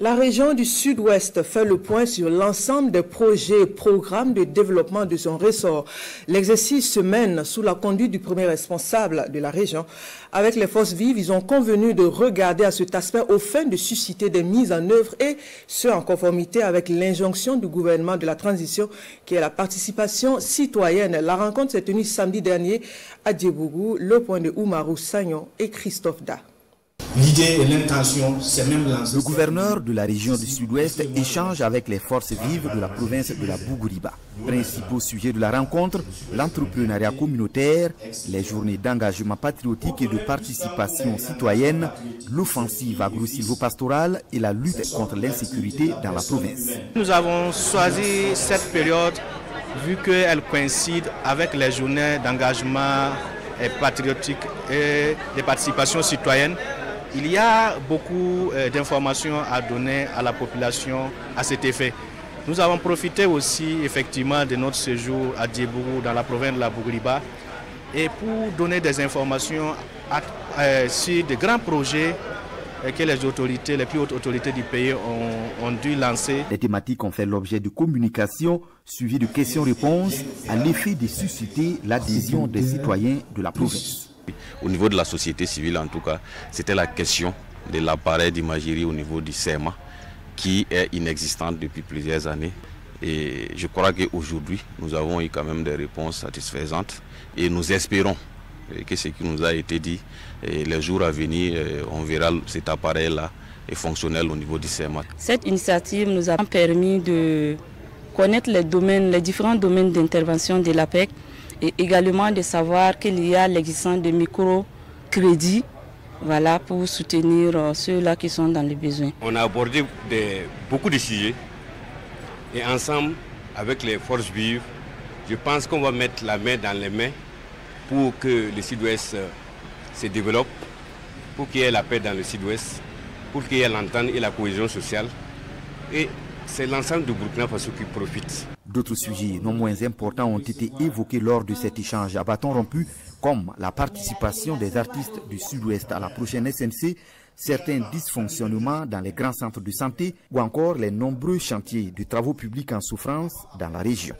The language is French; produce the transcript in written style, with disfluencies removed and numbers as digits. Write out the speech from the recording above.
La région du Sud-Ouest fait le point sur l'ensemble des projets et programmes de développement de son ressort. L'exercice se mène sous la conduite du premier responsable de la région. Avec les forces vives, ils ont convenu de regarder à cet aspect aux fins de susciter des mises en œuvre et ce en conformité avec l'injonction du gouvernement de la transition qui est la participation citoyenne. La rencontre s'est tenue samedi dernier à Djebougou, le point de Oumarou Sagnon et Christophe Da. L'idée et l'intention, c'est même lancé. Le gouverneur de la région du Sud-Ouest échange avec les forces vives de la province de la Bougouriba. Principaux sujets de la rencontre, l'entrepreneuriat communautaire, les journées d'engagement patriotique et de participation citoyenne, l'offensive agro-silvopastorale et la lutte contre l'insécurité dans la province. Nous avons choisi cette période vu qu'elle coïncide avec les journées d'engagement patriotique et de participation citoyenne. Il y a beaucoup d'informations à donner à la population à cet effet. Nous avons profité aussi effectivement de notre séjour à Djebougou dans la province de la Bougouriba et pour donner des informations sur de grands projets que les autorités, les plus hautes autorités du pays ont dû lancer. Les thématiques ont fait l'objet de communication suivies de questions-réponses à l'effet de susciter l'adhésion des citoyens de la province. Au niveau de la société civile, en tout cas, c'était la question de l'appareil d'imagerie au niveau du CEMA qui est inexistante depuis plusieurs années. Et je crois qu'aujourd'hui, nous avons eu quand même des réponses satisfaisantes et nous espérons que ce qui nous a été dit, les jours à venir, on verra cet appareil-là est fonctionnel au niveau du CEMA. Cette initiative nous a permis de connaître les différents domaines d'intervention de l'APEC et également de savoir qu'il y a l'existence de microcrédits pour soutenir ceux-là qui sont dans les besoins. On a abordé beaucoup de sujets et ensemble, avec les forces vives, je pense qu'on va mettre la main dans les mains pour que le Sud-Ouest se développe, pour qu'il y ait la paix dans le Sud-Ouest, pour qu'il y ait l'entente et la cohésion sociale. Et c'est l'ensemble du Burkina Faso qui profite. D'autres sujets non moins importants ont été évoqués lors de cet échange à bâton rompu, comme la participation des artistes du Sud-Ouest à la prochaine SNC, certains dysfonctionnements dans les grands centres de santé ou encore les nombreux chantiers de travaux publics en souffrance dans la région.